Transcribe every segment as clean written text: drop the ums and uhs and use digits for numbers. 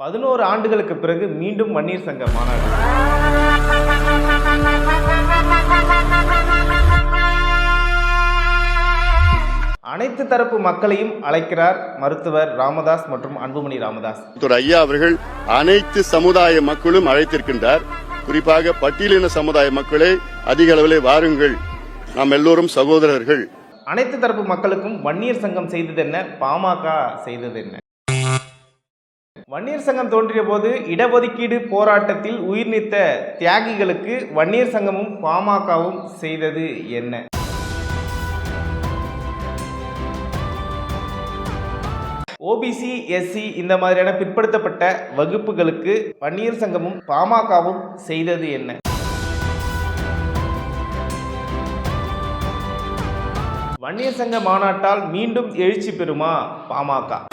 11 ஆண்டுகளுக்கு பிறகு மீண்டும் வன்னியர் சங்க மாநாடு. அனைத்து தரப்பு மக்களையும் அழைக்கிறார் மருத்துவர் ராமதாஸ் மற்றும் அன்புமணி ராமதாஸ். ஐயா அவர்கள் அனைத்து சமுதாய மக்களும் அழைத்திருக்கின்றார். குறிப்பாக பட்டியலின சமுதாய மக்களே அதிக அளவிலே வாருங்கள், நாம் எல்லோரும் சகோதரர்கள். அனைத்து தரப்பு மக்களுக்கும் வன்னியர் சங்கம் செய்தது என்ன, பாமக செய்தது என்ன? வன்னியர் சங்கம் தோன்றிய போது இடஒதுக்கீடு போராட்டத்தில் உயிர் நீத்த தியாகிகளுக்கு வன்னியர் சங்கமும் பாமகவும் செய்தது என்ன? ஓபிசி, எஸ்சி இந்த மாதிரியான பிற்படுத்தப்பட்ட வகுப்புகளுக்கு வன்னியர் சங்கமும் பாமகவும் செய்தது என்ன? வன்னியர் சங்க மாநாட்டால் மீண்டும் எழுச்சி பெறுமா பாமக?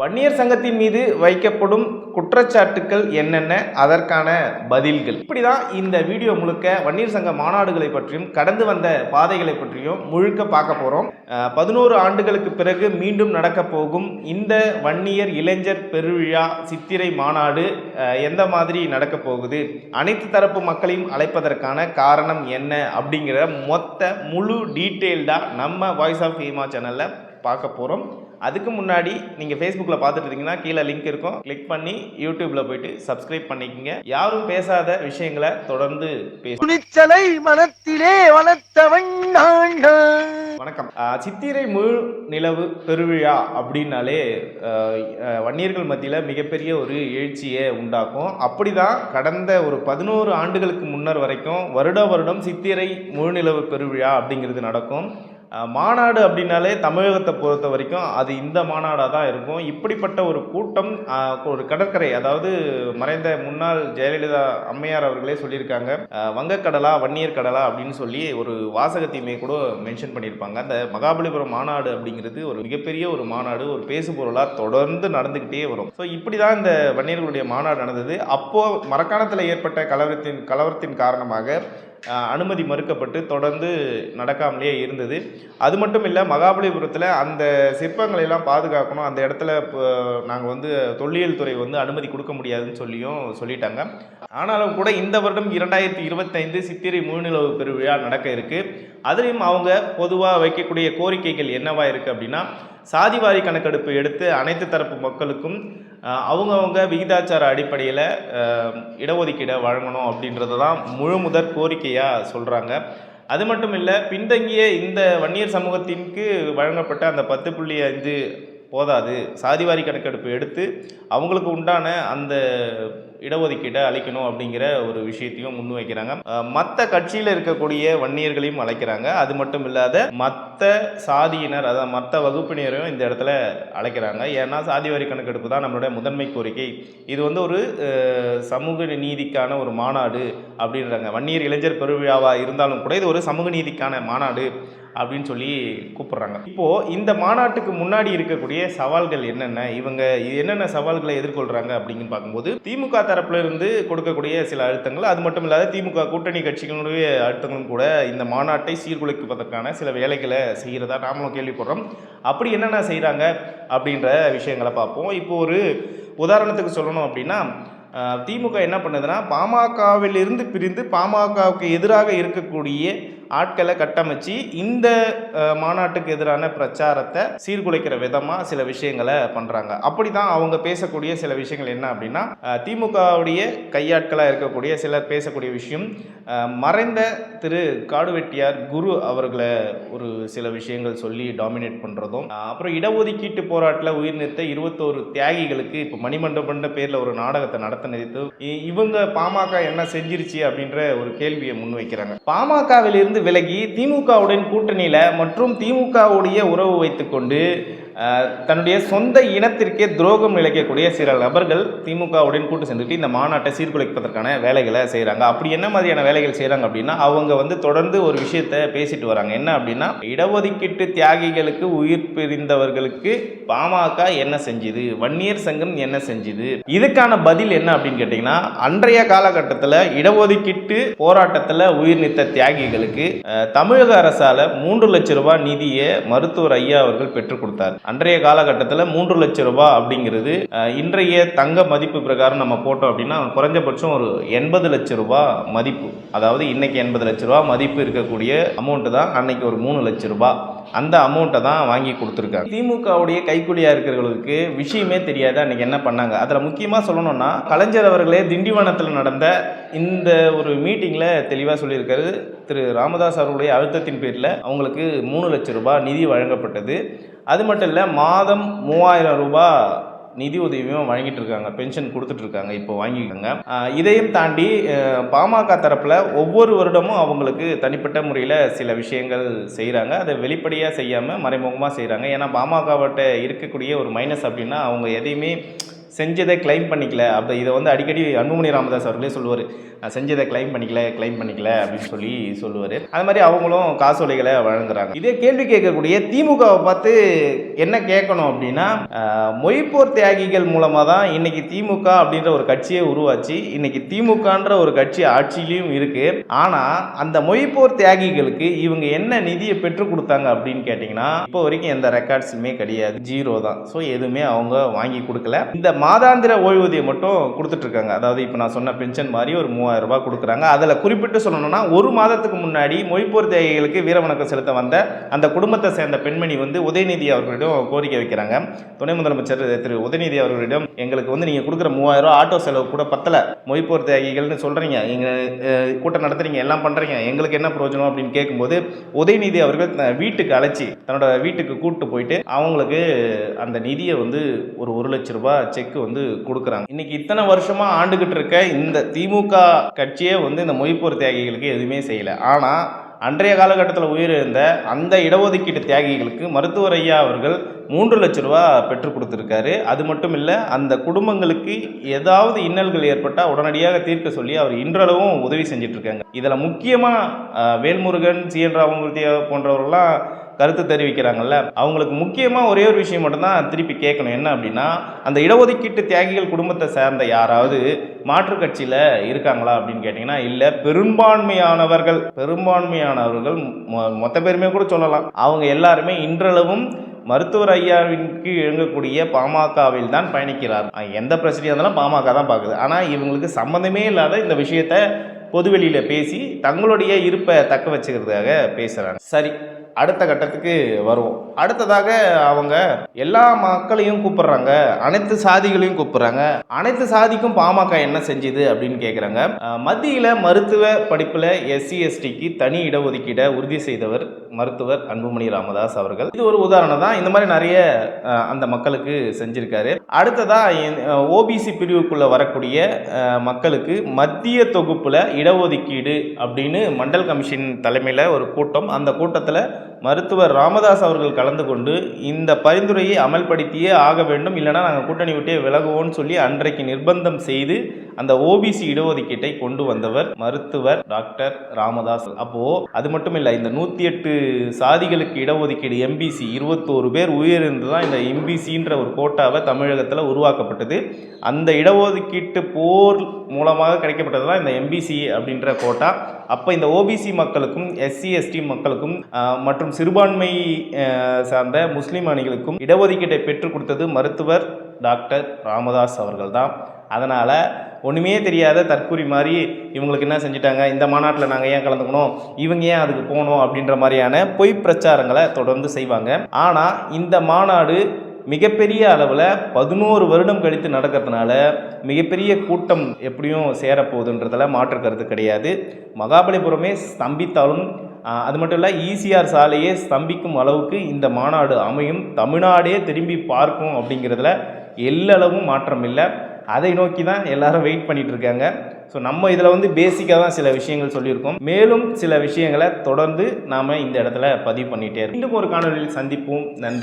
வன்னியர் சங்கத்தின் மீது வைக்கப்படும் குற்றச்சாட்டுக்கள் என்னென்ன, அதற்கான பதில்கள். இப்படிதான் இந்த வீடியோ முழுக்க வன்னியர் சங்க மாநாடுகளை பற்றியும் கடந்து வந்த பாதைகளை பற்றியும் முழுக்க பார்க்க போறோம். 11 ஆண்டுகளுக்கு பிறகு மீண்டும் நடக்க போகும் இந்த வன்னியர் இளைஞர் பெருவிழா சித்திரை மாநாடு எந்த மாதிரி நடக்க போகுது, அனைத்து தரப்பு மக்களையும் அழைப்பதற்கான காரணம் என்ன அப்படிங்கிற மொத்த முழு டீட்டெயில்டா நம்ம வாய்ஸ் ஆஃப் ஹீமா சேனல்ல பார்க்க போறோம். அதுக்கு முன்னாடி நீங்கள் ஃபேஸ்புக்கில் பார்த்துட்டு இருந்தீங்கன்னா கீழே லிங்க் இருக்கும், கிளிக் பண்ணி யூடியூப்ல போயிட்டு சப்ஸ்கிரைப் பண்ணிக்கங்க. யாரும் பேசாத விஷயங்களை தொடர்ந்து பேசும். மனத்திலே வணக்கம். சித்திரை முழு நிலவு பெருவிழா அப்படின்னாலே வன்னியர்கள் மத்தியில் மிகப்பெரிய ஒரு எழுச்சியை உண்டாக்கும். அப்படிதான் கடந்த ஒரு 11 ஆண்டுகளுக்கு முன்னர் வரைக்கும் வருடம் சித்திரை முழு நிலவு பெருவிழா அப்படிங்கிறது நடக்கும். மாநாடு அப்படின்னாலே தமிழகத்தை பொறுத்த வரைக்கும் அது இந்த மாநாடாக தான் இருக்கும். இப்படிப்பட்ட ஒரு கூட்டம் ஒரு கடற்கரை, அதாவது மறைந்த முன்னாள் ஜெயலலிதா அம்மையார் அவர்களே சொல்லியிருக்காங்க, வங்கக்கடலா வன்னியர் கடலா அப்படின்னு சொல்லி ஒரு வாசகத்தையுமே கூட மென்ஷன் பண்ணியிருப்பாங்க. அந்த மகாபலிபுரம் மாநாடு அப்படிங்கிறது ஒரு மிகப்பெரிய ஒரு மாநாடு, ஒரு பேசு பொருளாக தொடர்ந்து நடந்துக்கிட்டே வரும். ஸோ இப்படி தான் இந்த வன்னியர்களுடைய மாநாடு நடந்தது. அப்போது மரக்காணத்தில் ஏற்பட்ட கலவரத்தின் காரணமாக அனுமதி மறுக்கப்பட்டு தொடர்ந்து நடக்காமலே இருந்தது. அது மட்டும் இல்லை, மகாபலிபுரத்தில் அந்த சிற்பங்களை எல்லாம் பாதுகாக்கணும், அந்த இடத்துல நாங்கள் தொல்லியல் துறை அனுமதி கொடுக்க முடியாதுன்னு சொல்லிட்டாங்க. ஆனாலும் கூட இந்த வருடம் 2025 சித்திரை முழுநிலவு பெருவிழா நடக்க இருக்கு. அதுலேயும் அவங்க பொதுவாக வைக்கக்கூடிய கோரிக்கைகள் என்னவா இருக்கு அப்படின்னா, சாதிவாரி கணக்கெடுப்பு எடுத்து அனைத்து தரப்பு மக்களுக்கும் அவங்கவுங்க விகிதாச்சார அடிப்படையில் இடஒதுக்கீடை வழங்கணும் அப்படின்றது தான் முதற் கோரிக்கையாக சொல்கிறாங்க. அது மட்டும் இல்லை, பின்தங்கிய இந்த வன்னியர் சமூகத்திற்கு வழங்கப்பட்ட அந்த 10.5 போதாது, சாதிவாரி கணக்கெடுப்பு எடுத்து அவங்களுக்கு உண்டான அந்த இடஒதுக்கீட்டை அளிக்கணும் அப்படிங்கிற ஒரு விஷயத்தையும் முன்வைக்கிறாங்க. மற்ற கட்சியில் இருக்கக்கூடிய வன்னியர்களையும் அழைக்கிறாங்க. அது மட்டும் இல்லாத மற்ற சாதியினர், அதாவது மற்ற வகுப்பினரையும் இந்த இடத்துல அழைக்கிறாங்க. ஏன்னா சாதிவாரி கணக்கெடுப்பு தான் நம்மளுடைய முதன்மை கோரிக்கை. இது ஒரு சமூக நீதிக்கான ஒரு மாநாடு அப்படின்றாங்க. வன்னியர் இளைஞர் பெருவிழாவாக இருந்தாலும் கூட இது ஒரு சமூக நீதிக்கான மாநாடு அப்படின்னு சொல்லி கூப்பிடுறாங்க. இப்போது இந்த மாநாட்டுக்கு முன்னாடி இருக்கக்கூடிய சவால்கள் என்னென்ன, இவங்க என்னென்ன சவால்களை எதிர்கொள்கிறாங்க அப்படின்னு பார்க்கும்போது, திமுக தரப்புல இருந்து கொடுக்கக்கூடிய சில அழுத்தங்கள், அது மட்டும் இல்லாத திமுக கூட்டணி கட்சிகளுடைய அழுத்தங்களும் கூட இந்த மாநாட்டை சீர்குலைப்பதற்கான சில வேலைகளை செய்கிறதா நாமளும் கேள்விப்படுறோம். அப்படி என்னென்ன செய்கிறாங்க அப்படின்ற விஷயங்களை பார்ப்போம். இப்போ ஒரு உதாரணத்துக்கு சொல்லணும் அப்படின்னா, திமுக என்ன பண்ணுதுன்னா, பாமகவிலிருந்து பிரிந்து பாமகவுக்கு எதிராக இருக்கக்கூடிய ஆட்களை கட்டமைச்சு இந்த மாநாட்டுக்கு எதிரான பிரச்சாரத்தை சீர்குலைக்கிற விதமாக சில விஷயங்களை பண்ணுறாங்க. அப்படி தான் அவங்க பேசக்கூடிய சில விஷயங்கள் என்ன அப்படின்னா, திமுகவுடைய கையாட்களாக இருக்கக்கூடிய சிலர் பேசக்கூடிய விஷயம், மறைந்த திரு காடுவெட்டியார் குரு அவர்களை ஒரு சில விஷயங்கள் சொல்லி டாமினேட் பண்ணுறதும், அப்புறம் இடஒதுக்கீட்டு போராட்டத்தில் உயிர் நீத்த 21 தியாகிகளுக்கு இப்போ மணிமண்டபன்ற பேரில் ஒரு நாடகத்தை நடத்தினது இவங்க பாமக என்ன செஞ்சிருச்சு அப்படின்ற ஒரு கேள்வியை முன்வைக்கிறாங்க. பாமகவிலிருந்து விலகி திமுகவுடன் கூட்டணியில் மற்றும் திமுகவுடைய உறவு வைத்துக்கொண்டு தன்னுடைய சொந்த இனத்திற்கே துரோகம் இழைக்கக்கூடிய சில நபர்கள் திமுகவுடன் கூட்டு சென்றுட்டு இந்த மாநாட்டை சீர்குலைப்பதற்கான வேலைகளை செய்கிறாங்க. அப்படி என்ன மாதிரியான வேலைகள் செய்கிறாங்க அப்படின்னா, அவங்க வந்து தொடர்ந்து ஒரு விஷயத்தை பேசிட்டு வராங்க. என்ன அப்படின்னா, இடஒதுக்கீட்டு தியாகிகளுக்கு உயிர் பிரிந்தவர்களுக்கு பாமக என்ன செஞ்சுது, வன்னியர் சங்கம் என்ன செஞ்சுது, இதுக்கான பதில் என்ன அப்படின்னு கேட்டிங்கன்னா, அன்றைய காலகட்டத்தில் இடஒதுக்கீட்டு போராட்டத்தில் உயிர் நீத்த தியாகிகளுக்கு தமிழக அரசால் 3 லட்சம் ரூபாய் நிதியை மருத்துவர் ஐயா அவர்கள் பெற்றுக் கொடுத்தார். அன்றைய காலகட்டத்தில் 3 லட்சம் ரூபாய் அப்படிங்கிறது இன்றைய தங்க மதிப்பு பிரகாரம் நம்ம போட்டோம் அப்படின்னா குறைஞ்சபட்சம் ஒரு 80 லட்சம் ரூபாய் மதிப்பு. அதாவது இன்னைக்கு 80 லட்சம் ரூபாய் மதிப்பு இருக்கக்கூடிய அமௌண்ட் தான் அன்னைக்கு ஒரு 3 லட்சம் ரூபாய். அந்த அமௌண்ட்டை தான் வாங்கி கொடுத்துருக்காங்க. திமுகவுடைய கைக்கூலியாக இருக்கிறவங்களுக்கு விஷயமே தெரியாது அன்றைக்கி என்ன பண்ணாங்க. அதில் முக்கியமாக சொல்லணும்னா, கலைஞர் அவர்களே திண்டிவனத்தில் நடந்த இந்த ஒரு மீட்டிங்கில் தெளிவாக சொல்லியிருக்காரு. திரு ராமதாஸ் அவர்களுடைய அழுத்தத்தின் பேரில் அவங்களுக்கு 3 லட்சம் ரூபாய் நிதி வழங்கப்பட்டது. அது மட்டும் இல்லை, மாதம் 3000 ரூபாய் நிதி உதவியும் வழங்கிட்டு இருக்காங்க, பென்ஷன் கொடுத்துட்டு இருக்காங்க, இப்போ வாங்கிக்கோங்க. இதையும் தாண்டி பாமக தரப்பில் ஒவ்வொரு வருடமும் அவங்களுக்கு தனிப்பட்ட முறையில் சில விஷயங்கள் செய்கிறாங்க. அதை வெளிப்படையாக செய்யாமல் மறைமுகமாக செய்கிறாங்க. ஏன்னா பாமகவட்ட இருக்கக்கூடிய ஒரு மைனஸ் அப்படின்னா, அவங்க எதையுமே செஞ்சதை கிளைம் பண்ணிக்கல. அப்படி இதை வந்து அடிக்கடி அன்புமணி ராமதாஸ் அவர்களே சொல்லுவார், செஞ்சதை கிளைம் பண்ணிக்கல அப்படின்னு சொல்லி சொல்லுவார். அது மாதிரி அவங்களும் காசோலைகளை வழங்குறாங்க. இதே கேள்வி கேட்கக்கூடிய திமுகவை பார்த்து என்ன கேட்கணும் அப்படின்னா, மொய்ப்போர் தியாகிகள் மூலமாக தான் இன்னைக்கு திமுக அப்படின்ற ஒரு கட்சியை உருவாச்சு. இன்னைக்கு திமுகன்ற ஒரு கட்சி ஆட்சியிலையும் இருக்கு. ஆனால் அந்த மொய்ப்போர் தியாகிகளுக்கு இவங்க என்ன நிதியை பெற்றுக் கொடுத்தாங்க அப்படின்னு கேட்டிங்கன்னா, இப்போ வரைக்கும் எந்த ரெக்கார்ட்ஸுமே கிடையாது, 0 தான். ஸோ எதுவுமே அவங்க வாங்கி கொடுக்கல. இந்த மாதாந்திர ஓய்வூதியம் மட்டும் கொடுத்துட்டு இருக்காங்க. அதாவது இப்போ நான் சொன்ன பென்ஷன் மாதிரி ஒரு 3000 ரூபாய் கொடுக்குறாங்க. அதில் குறிப்பிட்டு சொல்லணும்னா, ஒரு மாதத்துக்கு முன்னாடி மொய்ப்போர் தியாகிகளுக்கு வீரவணக்கம் செலுத்த வந்த அந்த குடும்பத்தை சேர்ந்த பெண்மணி வந்து உதயநிதி அவர்களிடம் கோரிக்கை வைக்கிறாங்க. துணை முதலமைச்சர் திரு உதயநிதி அவர்களிடம், எங்களுக்கு வந்து நீங்கள் கொடுக்குற 3000 ரூபாய் ஆட்டோ செலவு கூட பத்தலை, மொய்ப்போர் தியாகிகள்னு சொல்கிறீங்க, எங்கள் கூட்டம் நடத்துறீங்க, எல்லாம் பண்ணுறீங்க, எங்களுக்கு என்ன பிரயோஜனம் அப்படின்னு கேட்கும்போது, உதயநிதி அவர்கள் வீட்டுக்கு அழைச்சி தன்னோட வீட்டுக்கு கூப்பிட்டு போயிட்டு அவங்களுக்கு அந்த நிதியை வந்து ஒரு 1 லட்சம் ரூபாய் செக் வந்து கொடுக்குறாங்க. இன்னைக்கு இத்தனை வருஷமா ஆண்டுகிட்டு இருக்க இந்த திமுக கட்சியே வந்து இந்த மொய்ப்போர் தியாகிகளுக்கு எதுவுமே செய்யல. ஆனா அன்றைய காலகட்டத்தில் உயிரிழந்த அந்த இடஒதுக்கீட்டு தியாகிகளுக்கு மருத்துவர் ஐயா அவர்கள் 3 லட்சம் ரூபாய் பெற்றுக் கொடுத்துருக்காரு. அது மட்டும் இல்லை, அந்த குடும்பங்களுக்கு ஏதாவது இன்னல்கள் ஏற்பட்டால் உடனடியாக தீர்க்க சொல்லி அவர் இன்றளவும் உதவி செஞ்சிட்டு இருக்காங்க. இதில் முக்கியமாக வேல்முருகன், CN ராமமூர்த்தி போன்றவர்கள்லாம் கருத்து தெரிவிக்கிறாங்கல்ல, அவங்களுக்கு முக்கியமாக ஒரே ஒரு விஷயம் மட்டும்தான் திருப்பி கேட்கணும். என்ன அப்படின்னா, அந்த இடஒதுக்கீட்டு தியாகிகள் குடும்பத்தை சேர்ந்த யாராவது மாற்று கட்சியில் இருக்காங்களா அப்படின்னு கேட்டிங்கன்னா இல்லை. பெரும்பான்மையானவர்கள் மொத்த பேருமே கூட சொல்லலாம், அவங்க எல்லாருமே இன்றளவும் மருத்துவர் ஐயாவிற்கு இயங்கக்கூடிய பாமகவில் தான் பயணிக்கிறார். எந்த பிரச்சனையாக இருந்தாலும் பாமக தான் பார்க்குது. ஆனால் இவங்களுக்கு சம்மந்தமே இல்லாத இந்த விஷயத்தை பொதுவெளியில் பேசி தங்களுடைய இருப்பை தக்க வச்சுக்கிறதுக்காக பேசுகிறாங்க. சரி, அடுத்த கட்டத்துக்கு வருவோம். அடுத்ததாக அவங்க எல்லா மக்களையும் கூப்பிடுறாங்க, அனைத்து சாதிகளையும் கூப்பிடுறாங்க. அனைத்து சாதிக்கும் பாமக என்ன செஞ்சுது அப்படின்னு கேட்குறாங்க. மத்தியில் மருத்துவ படிப்பில் SC STக்கு தனி இடஒதுக்கீடை உறுதி செய்தவர் மருத்துவர் அன்புமணி ராமதாஸ் அவர்கள். இது ஒரு உதாரணம் தான். இந்த மாதிரி நிறைய அந்த மக்களுக்கு செஞ்சிருக்காரு. அடுத்ததா OBC பிரிவுக்குள்ள வரக்கூடிய மக்களுக்கு மத்திய தொகுப்புல இடஒதுக்கீடு அப்படின்னு மண்டல் கமிஷன் தலைமையில் ஒரு கூட்டம். அந்த கூட்டத்தில் மருத்துவர் ராமதாஸ் அவர்கள் கலந்து கொண்டு இந்த பரிந்துரையை அமல்படுத்தியே ஆக வேண்டும், இல்லைனா நாங்கள் கூட்டணி விட்டே விலகுவோம்னு சொல்லி அன்றைக்கு நிர்பந்தம் செய்து அந்த OBC இடஒதுக்கீட்டை கொண்டு வந்தவர் மருத்துவர் டாக்டர் ராமதாஸ். அப்போ அது மட்டும் இல்லை, இந்த 108 சாதிகளுக்கு இடஒதுக்கீடு MBC 21 பேர் உயிரிழந்து தான் இந்த MBCன்ற ஒரு கோட்டாவை தமிழகத்தில் உருவாக்கப்பட்டது. அந்த இடஒதுக்கீட்டு போர் மூலமாக கிடைக்கப்பட்டது தான் இந்த MBC அப்படின்ற கோட்டா. அப்போ இந்த OBC மக்களுக்கும் SC ST மக்களுக்கும் மற்றும் சிறுபான்மை சார்ந்த முஸ்லீம் அணிகளுக்கும் இடஒதுக்கீட்டை பெற்றுக் கொடுத்தது மருத்துவர் டாக்டர் ராமதாஸ் அவர்கள் தான். அதனால் ஒன்றுமே தெரியாத தற்கூரி மாதிரி இவங்களுக்கு என்ன செஞ்சுட்டாங்க, இந்த மாநாட்டில் நாங்கள் ஏன் கலந்துக்கணும், இவங்க ஏன் அதுக்கு போகணும் அப்படின்ற மாதிரியான பொய் பிரச்சாரங்களை தொடர்ந்து செய்வாங்க. ஆனால் இந்த மாநாடு மிகப்பெரிய அளவில் 11 வருடம் கழித்து நடக்கிறதுனால மிகப்பெரிய கூட்டம் எப்படியும் சேரப்போகுதுன்றதில் மாற்று கருத்து கிடையாது. மகாபலிபுரமே ஸ்தம்பித்தாலும் அது மட்டும் இல்லை, ECR சாலையே ஸ்தம்பிக்கும் அளவுக்கு இந்த மாநாடு அமையும், தமிழ்நாடே திரும்பி பார்க்கும் அப்படிங்கிறதுல எல்லளவும் மாற்றம் இல்லை. அதை நோக்கி தான் எல்லாரும் வெயிட் பண்ணிட்டு இருக்காங்க. ஸோ நம்ம இதில் வந்து பேசிக்காக தான் சில விஷயங்கள் சொல்லியிருக்கோம். மேலும் சில விஷயங்களை தொடர்ந்து நாம் இந்த இடத்துல பதிவு பண்ணிகிட்டே இருக்கோம். இன்னும் ஒரு காணொலியில் சந்திப்போம். நன்றி.